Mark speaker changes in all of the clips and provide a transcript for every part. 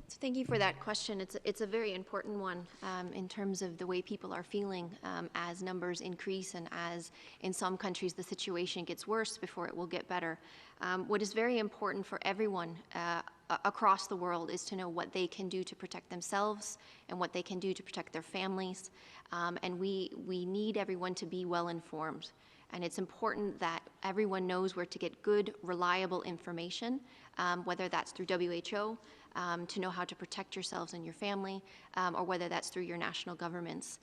Speaker 1: So thank you for that question. It's a very important one in terms of the way people are feeling as numbers increase and as in some countries the situation gets worse before it will get better. What is very important for everyone across the world is to know what they can do to protect themselves and what they can do to protect their families. And we need everyone to be well informed. And it's important that everyone knows where to get good, reliable information, whether that's through WHO, to know how to protect yourselves and your family, or whether that's through your national governments.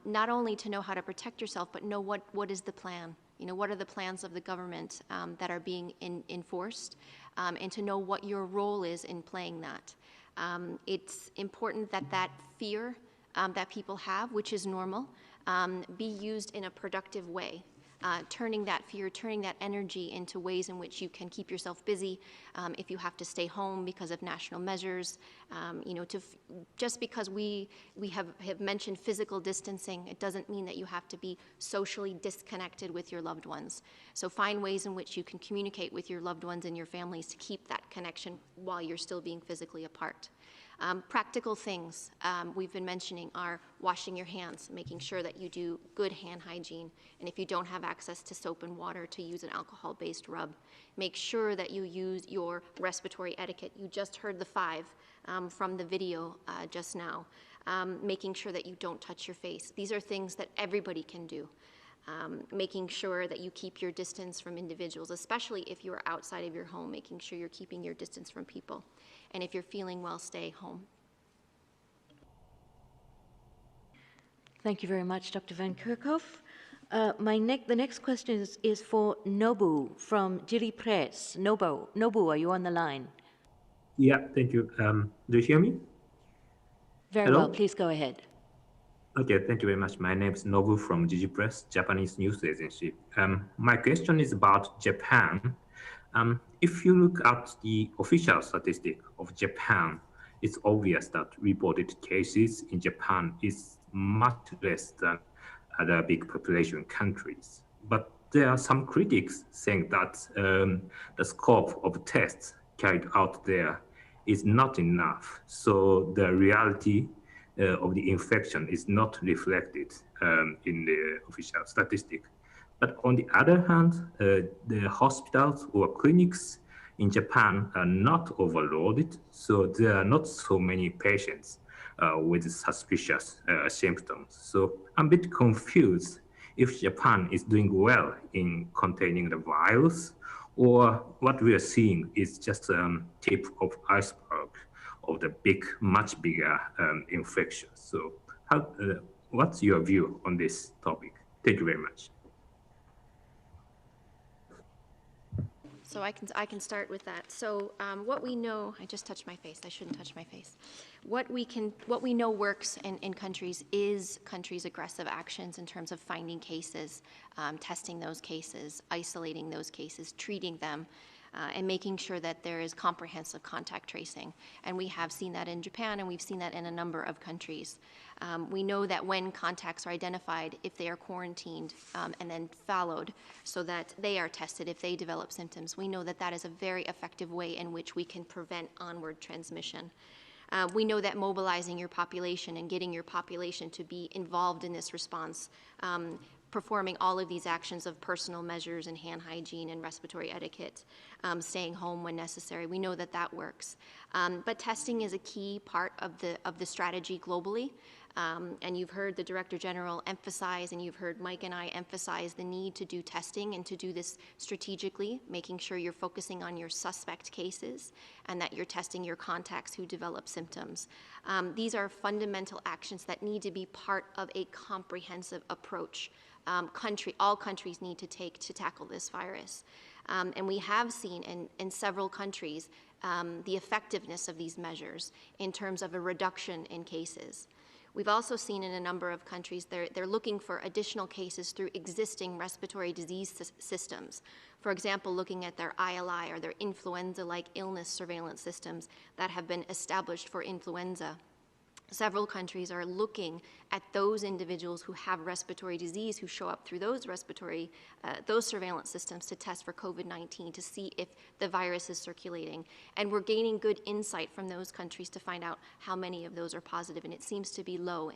Speaker 1: Not only to know how to protect yourself, but know what is the plan. You know, what are the plans of the government that are being enforced, and to know what your role is in playing that. It's important that that fear that people have, which is normal, be used in a productive way. Turning that fear, turning that energy into ways in which you can keep yourself busy. If you have to stay home because of national measures, you know, just because we have mentioned physical distancing, it doesn't mean that you have to be socially disconnected with your loved ones. So find ways in which you can communicate with your loved ones and your families to keep that connection while you're still being physically apart. Practical things we've been mentioning are washing your hands, making sure that you do good hand hygiene, and if you don't have access to soap and water, to use an alcohol-based rub. Make sure that you use your respiratory etiquette. You just heard the 5 from the video just now. Making sure that you don't touch your face. These are things that everybody can do. Making sure that you keep your distance from individuals, especially if you are outside of your home, making sure you're keeping your distance from people. And if you're feeling well, stay home.
Speaker 2: Thank you very much, Dr. Van Kerkhoff. The next question is for Nobu from Jiri Press. Nobu, are you on the line?
Speaker 3: Yeah, thank you. Do you hear me?
Speaker 2: Very well, please go ahead.
Speaker 3: Okay, thank you very much. My name is Nobu from Jiji Press, Japanese news agency. My question is about Japan. If you look at the official statistic of Japan, it's obvious that reported cases in Japan is much less than other big population countries. But there are some critics saying that the scope of tests carried out there is not enough. So the reality of the infection is not reflected in the official statistic. But on the other hand, the hospitals or clinics in Japan are not overloaded, so there are not so many patients with suspicious symptoms. So I'm a bit confused if Japan is doing well in containing the virus, or what we are seeing is just a tip of iceberg of the much bigger infection. So what's your view on this topic? Thank you very much.
Speaker 1: So I can start with that. So what we know, I just touched my face. I shouldn't touch my face. What we know works in countries is countries' aggressive actions in terms of finding cases, testing those cases, isolating those cases, treating them, and making sure that there is comprehensive contact tracing. And we have seen that in Japan, and we've seen that in a number of countries. We know that when contacts are identified, if they are quarantined and then followed so that they are tested if they develop symptoms, we know that that is a very effective way in which we can prevent onward transmission. We know that mobilizing your population and getting your population to be involved in this response, performing all of these actions of personal measures and hand hygiene and respiratory etiquette, staying home when necessary, we know that that works. But testing is a key part of the strategy globally. And you've heard the Director General emphasize, and you've heard Mike and I emphasize the need to do testing and to do this strategically, making sure you're focusing on your suspect cases and that you're testing your contacts who develop symptoms. These are fundamental actions that need to be part of a comprehensive approach all countries need to take to tackle this virus. And we have seen in several countries the effectiveness of these measures in terms of a reduction in cases. We've also seen in a number of countries they're looking for additional cases through existing respiratory disease systems. For example, looking at their ILI or their influenza-like illness surveillance systems that have been established for influenza. several countries are looking at those individuals who have respiratory disease, who show up through those those surveillance systems to test for COVID-19 to see if the virus is circulating. And we're gaining good insight from those countries to find out how many of those are positive, and it seems to be low.